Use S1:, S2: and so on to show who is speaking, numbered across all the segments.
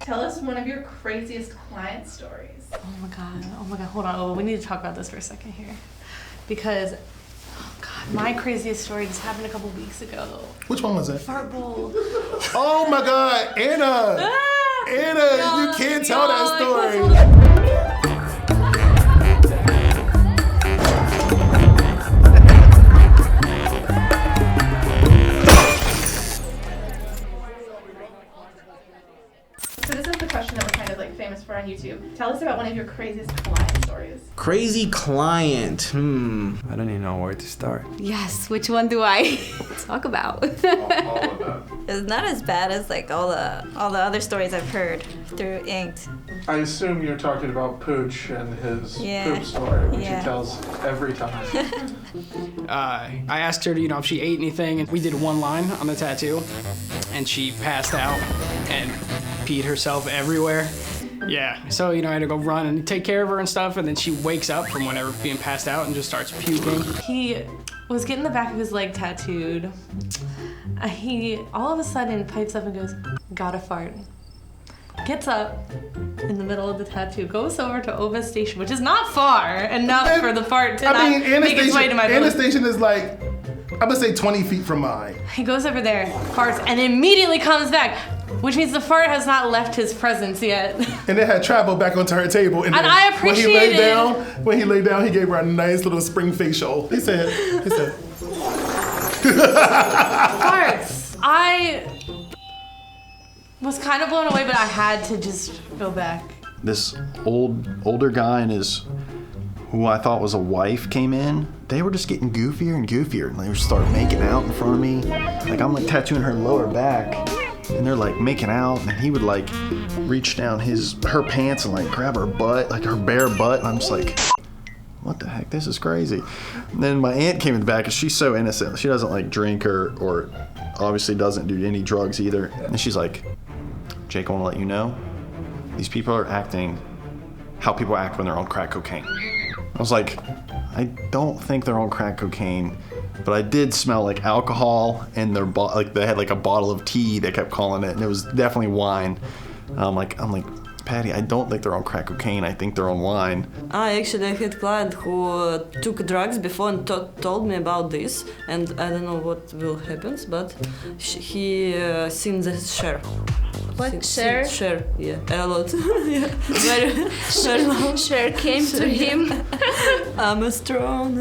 S1: Tell us one of your craziest client stories.
S2: Oh my god, hold on. Oh, we need to talk about this for a second here. Because, oh god, my craziest story just happened a couple weeks ago.
S3: Which one was it?
S2: Fart bowl.
S3: Oh my god, Anna! Anna, you can't tell that story.
S1: So this is the question that we're kind of like famous for on YouTube. Tell us about one of your craziest client stories.
S4: Crazy client.
S5: I don't even know where to start.
S6: Yes, which one do I talk about?
S5: All of them.
S7: It's not as bad as like all the other stories I've heard through Inked.
S8: I assume you're talking about Pooch and his
S7: Yeah.
S8: poop story, which
S7: Yeah.
S8: he tells every time.
S9: I asked her to, if she ate anything, and we did one line on the tattoo, and she passed out and peed herself everywhere. Yeah, so, I had to go run and take care of her and stuff, and then she wakes up from whatever being passed out and just starts puking.
S2: He was getting the back of his leg tattooed. He all of a sudden pipes up and goes, "Gotta fart." Gets up in the middle of the tattoo, goes over to Ova Station, which is not far enough for the fart to make its way to my
S3: Anna
S2: belly.
S3: Station is like, I'm gonna say 20 feet from mine.
S2: He goes over there, farts, and immediately comes back, which means the fart has not left his presence yet.
S3: And it had traveled back onto her table. And then
S2: I appreciate it.
S3: When he laid down, he gave her a nice little spring facial. He said.
S2: Farts. I was kind of blown away, but I had to just go back.
S10: This older guy and his, who I thought was a wife, came in. They were just getting goofier and goofier, and they would start making out in front of me. Like I'm like tattooing her lower back, and they're like making out, and he would like reach down her pants and like grab her butt, like her bare butt, and I'm just like, what the heck? This is crazy. And then my aunt came in the back, and she's so innocent. She doesn't like drink or obviously doesn't do any drugs either. And she's like, Jake, I want to let you know, these people are acting how people act when they're on crack cocaine. I was like, I don't think they're on crack cocaine, but I did smell like alcohol, and like they had like a bottle of tea, they kept calling it, and it was definitely wine. I'm like, Patty, I don't think they're on crack cocaine, I think they're on wine.
S11: I actually had a client who took drugs before and told me about this, and I don't know what will happen, but he seen the share.
S6: What, share?
S11: Share, yeah, a lot. Yeah. Very long.
S6: Share came to him.
S11: I'm a strong.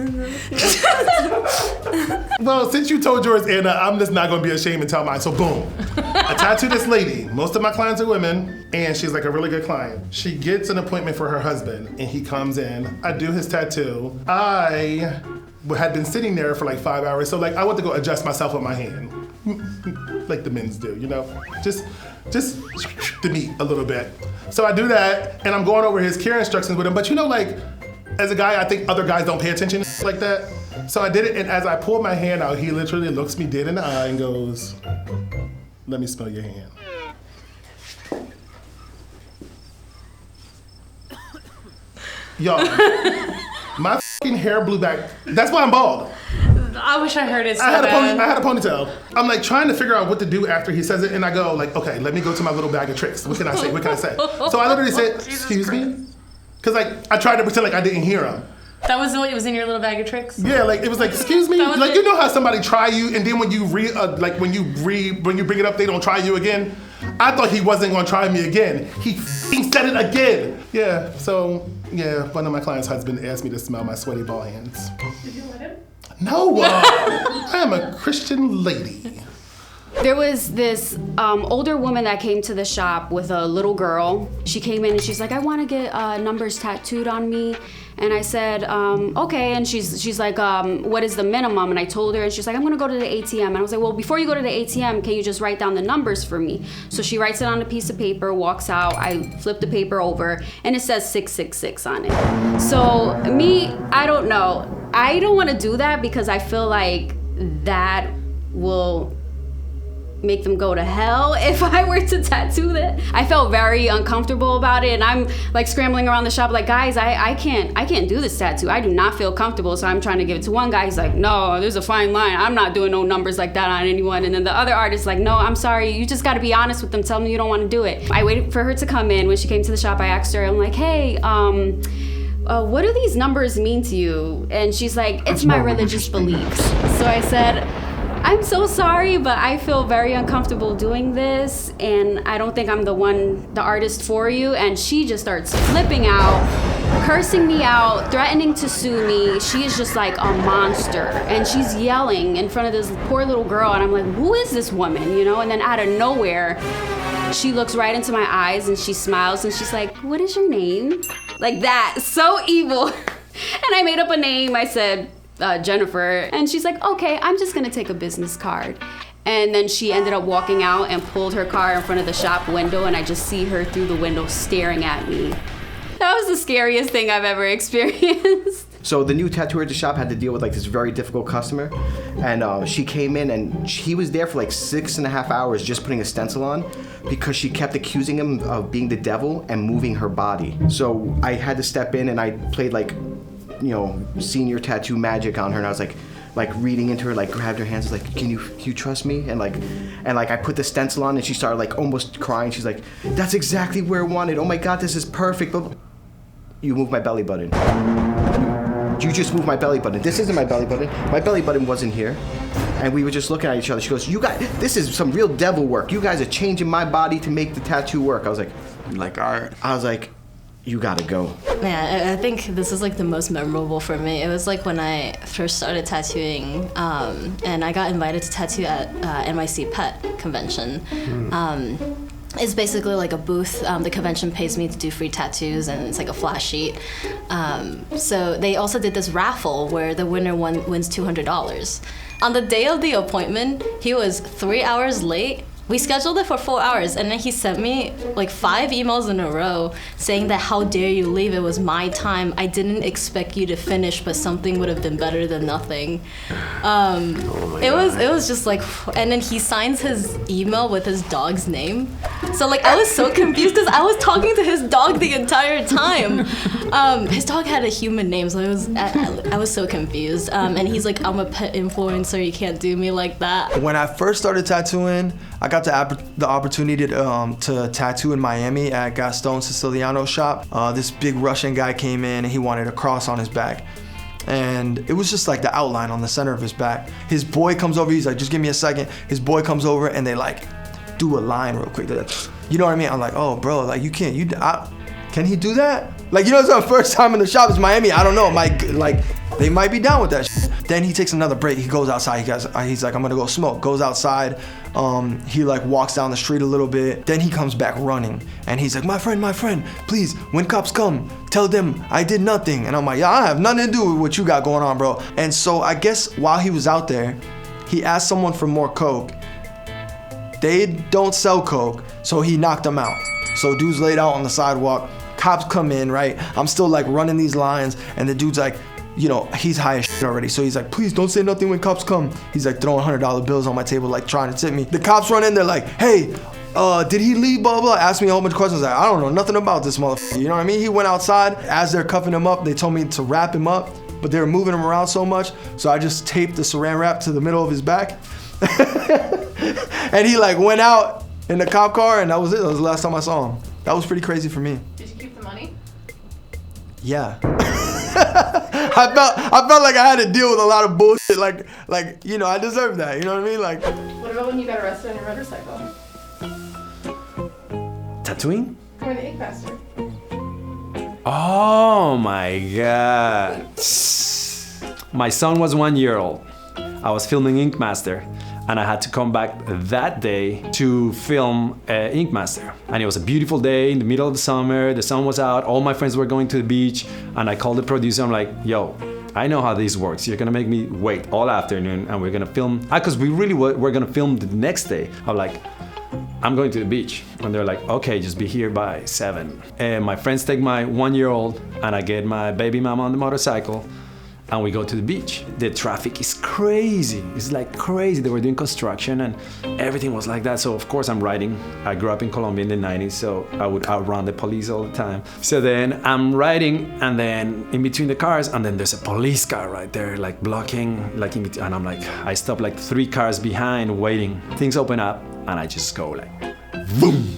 S3: Well, since you told yours, Anna, I'm just not gonna be ashamed and tell mine. So boom, I tattooed this lady. Most of my clients are women, and she's like a really good client. She gets an appointment for her husband, and he comes in. I do his tattoo. I had been sitting there for like 5 hours, so like I went to go adjust myself with my hand, like the men's do, just the meat a little bit. So I do that, and I'm going over his care instructions with him. But like, as a guy, I think other guys don't pay attention like that. So I did it, and as I pulled my hand out, he literally looks me dead in the eye and goes, "Let me smell your hand." Y'all, my fucking hair blew back. That's why I'm bald.
S2: I wish I heard it so
S3: I had
S2: bad.
S3: a ponytail. I'm like trying to figure out what to do after he says it, and I go like, okay, let me go to my little bag of tricks. What can I say? So I literally said, "Excuse me," because like I tried to pretend like I didn't hear him.
S2: That was what was in your little bag of tricks?
S3: Yeah, like it was like, "Excuse me," like you know how somebody try you, and then when you bring it up, they don't try you again. I thought he wasn't gonna try me again. He said it again. Yeah. So yeah, one of my clients' husband asked me to smell my sweaty ball hands.
S1: Did you let him?
S3: No, I am a Christian lady.
S6: There was this older woman that came to the shop with a little girl. She came in and she's like, "I want to get numbers tattooed on me." And I said, okay. And she's like, what is the minimum? And I told her, and she's like, "I'm gonna go to the ATM." And I was like, "Well, before you go to the ATM, can you just write down the numbers for me?" So she writes it on a piece of paper, walks out. I flip the paper over, and it says 666 on it. So me, I don't know. I don't want to do that because I feel like that will make them go to hell if I were to tattoo that. I felt very uncomfortable about it, and I'm like scrambling around the shop like, guys, I can't do this tattoo. I do not feel comfortable, so I'm trying to give it to one guy. He's like, no, there's a fine line. I'm not doing no numbers like that on anyone. And then the other artist's like, no, I'm sorry. You just got to be honest with them. Tell them you don't want to do it. I waited for her to come in. When she came to the shop, I asked her, I'm like, hey, what do these numbers mean to you? And she's like, it's my religious beliefs. So I said, I'm so sorry, but I feel very uncomfortable doing this, and I don't think I'm the artist for you. And she just starts flipping out, cursing me out, threatening to sue me. She is just like a monster, and she's yelling in front of this poor little girl, and I'm like, who is this woman, you know? And then out of nowhere, she looks right into my eyes and she smiles and she's like, what is your name? Like that, so evil. And I made up a name. I said, Jennifer. And she's like, okay, I'm just gonna take a business card. And then she ended up walking out and pulled her car in front of the shop window, and I just see her through the window staring at me. That was the scariest thing I've ever experienced.
S12: So the new tattooer at the shop had to deal with like this very difficult customer, and she came in and he was there for like 6.5 hours just putting a stencil on because she kept accusing him of being the devil and moving her body. So I had to step in and I played like, you know, senior tattoo magic on her, and I was like reading into her, like grabbed her hands, like, can you trust me? And I put the stencil on and she started like almost crying. She's like, that's exactly where I wanted. Oh my God, this is perfect. But you moved my belly button. You just moved my belly button. This isn't my belly button. My belly button wasn't here. And we were just looking at each other. She goes, you guys, this is some real devil work. You guys are changing my body to make the tattoo work. I was like, art. I was like, you gotta go.
S13: Yeah, I think this is like the most memorable for me. It was like when I first started tattooing, and I got invited to tattoo at NYC Pet Convention. It's basically like a booth. The convention pays me to do free tattoos, and it's like a flash sheet. So they also did this raffle where the winner wins $200. On the day of the appointment, he was 3 hours late. We scheduled it for 4 hours, and then he sent me like 5 emails in a row saying that how dare you leave, it was my time, I didn't expect you to finish, but something would have been better than nothing. It was just like, and then he signs his email with his dog's name. So like I was so confused because I was talking to his dog the entire time. His dog had a human name, so I was so confused. And he's like, I'm a pet influencer, you can't do me like that.
S14: When I first started tattooing, I got the opportunity to tattoo in Miami at Gaston Siciliano's shop. This big Russian guy came in and he wanted a cross on his back. And it was just like the outline on the center of his back. His boy comes over, he's like, just give me a second. His boy comes over and they like do a line real quick. They're like, you know what I mean? I'm like, oh bro, like you can't, can he do that? Like, you know, it's our first time in the shop, it's Miami, I don't know, they might be down with that shit. Then he takes another break, he goes outside, he's like, I'm gonna go smoke, goes outside, he like walks down the street a little bit, then he comes back running, and he's like, my friend, please, when cops come, tell them I did nothing. And I'm like, yeah, I have nothing to do with what you got going on, bro. And so I guess while he was out there, he asked someone for more coke. They don't sell coke, so he knocked them out. So dude's laid out on the sidewalk, cops come in, right? I'm still like running these lines, and the dude's like, you know, he's high as shit already. So he's like, please don't say nothing when cops come. He's like throwing $100 bills on my table, like trying to tip me. The cops run in, they're like, hey, did he leave, blah, blah, asked me a whole bunch of questions. Like, I don't know nothing about this motherfucker. You know what I mean? He went outside. As they're cuffing him up, they told me to wrap him up, but they were moving him around so much. So I just taped the saran wrap to the middle of his back. And he like went out in the cop car, and that was it. That was the last time I saw him. That was pretty crazy for me.
S1: Did you keep the money?
S14: Yeah. I felt like I had to deal with a lot of bullshit. Like you know, I deserve that. You know what I mean? Like.
S1: What about when you got arrested on your motorcycle?
S5: Tattooing?
S1: For the Ink Master.
S5: Oh my God. My son was 1 year old. I was filming Ink Master, and I had to come back that day to film Ink Master. And it was a beautiful day in the middle of the summer, the sun was out, all my friends were going to the beach, and I called the producer, I'm like, yo, I know how this works. You're gonna make me wait all afternoon, and we're gonna film, because we really were gonna film the next day. I'm like, I'm going to the beach. And they're like, okay, just be here by 7. And my friends take my 1 year old, and I get my baby mama on the motorcycle, and we go to the beach. The traffic is crazy. It's like crazy. They were doing construction and everything was like that. So of course I'm riding. I grew up in Colombia in the 90s, so I would outrun the police all the time. So then I'm riding, and then in between the cars, and then there's a police car right there, like blocking, like in between, and I'm like, I stop like 3 cars behind waiting. Things open up, and I just go like, boom.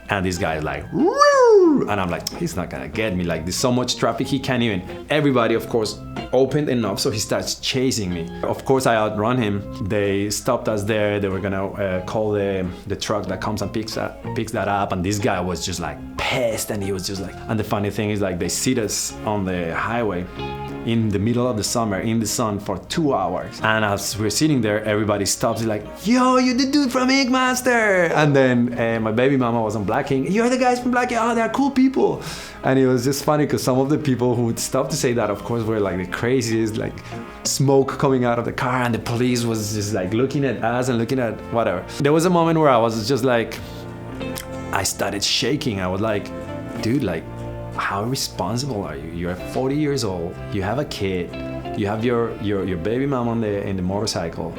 S5: And this guy is like, woo! And I'm like, he's not gonna get me. Like, there's so much traffic, he can't even. Everybody, of course, opened enough, so he starts chasing me. Of course, I outrun him. They stopped us there. They were gonna call the truck that comes and picks that up. And this guy was just like pissed, and he was just like. And the funny thing is, like, they seat us on the highway in the middle of the summer in the sun for 2 hours. And as we're sitting there, everybody stops, like, yo, you're the dude from Ink Master. And then my baby mama was on Black Ink. You're the guys from Black Ink. Oh, they're cool people. And it was just funny because some of the people who would stop to say that, of course, were like the craziest, like smoke coming out of the car, and the police was just like looking at us and looking at whatever. There was a moment where I was just like, I started shaking. I was like, dude, like, how responsible are you? You're 40 years old, you have a kid, you have your baby mom in the motorcycle.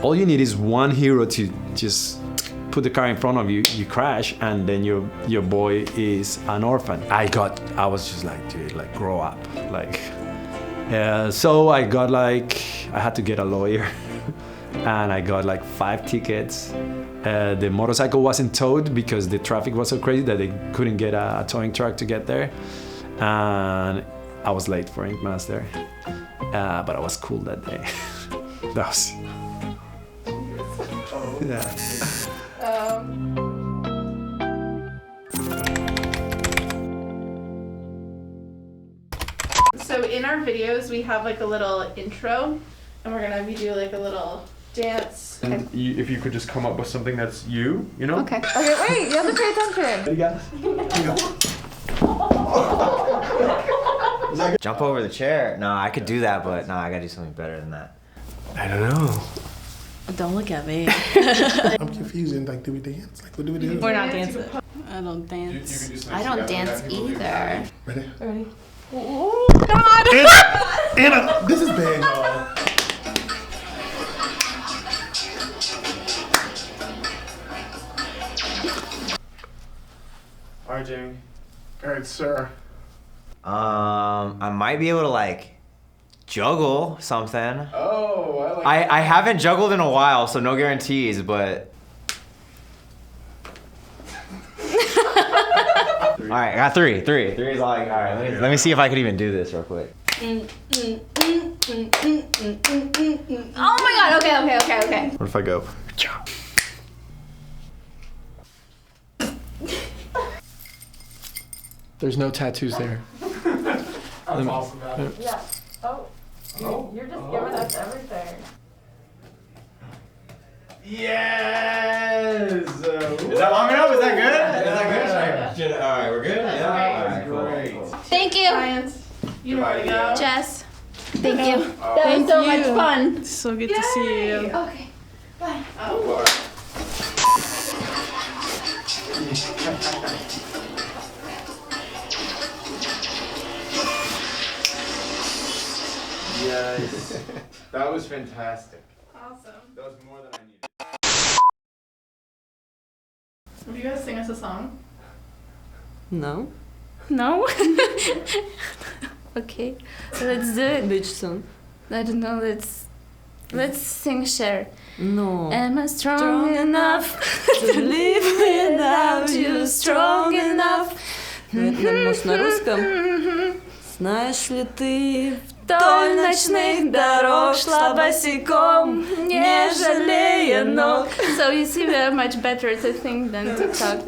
S5: All you need is one hero to just put the car in front of you, you crash, and then your boy is an orphan. I was just like, dude, like, grow up. Like, so I had to get a lawyer and I got like 5 tickets. The motorcycle wasn't towed because the traffic was so crazy that they couldn't get a towing truck to get there. And I was late for Ink Master, but I was cool that day. That was... Yeah.
S1: So in our videos, we have like a little intro, and we're gonna be doing like a little dance.
S15: And if you could just come up with something that's you know?
S1: Okay. Okay, wait, you have to pay attention.
S15: You got
S16: Jump over the chair. No, I could do that, but no, I gotta do something better than that.
S15: I don't know.
S2: Don't look at me.
S3: I'm confused. Like, do we dance? Like, what do we do?
S2: We're not dancing. I don't dance.
S13: I don't dance either.
S3: Ready?
S2: Ready?
S1: Oh, God!
S3: Anna, this is bad, y'all.
S15: All right, Jamie. All right, sir.
S16: I might be able to like juggle something.
S15: Oh, I like
S16: I haven't juggled in a while, so no guarantees, but. All right, I got 3. 3 is like, all right, let me see if I could even do this real quick.
S6: Oh my god, okay.
S10: What if I go?
S9: There's no tattoos there.
S8: That's awesome, man.
S1: Yeah. Oh, you're just giving us everything.
S15: Yes!
S16: Is that long enough? Is that good? All right, we're good? Yeah. All right, cool.
S13: Thank you.
S1: Science. You know where to go.
S13: Jess. Thank you.
S1: That was so much fun.
S2: So good to see you.
S1: Okay. Bye. Oh.
S15: Yes. That was fantastic.
S1: Awesome.
S15: That was more than I needed.
S1: Will you guys sing us a song?
S11: No.
S13: No? Okay. Let's do it.
S11: Which song?
S13: I don't know, let's sing Cher.
S11: No.
S13: Am I strong enough to live without you? Strong enough.
S11: Может, на русском? Знаешь ли ты, вдоль ночных дорог шла босиком, не жалея ног.
S13: So you see, we are much better to sing than to talk.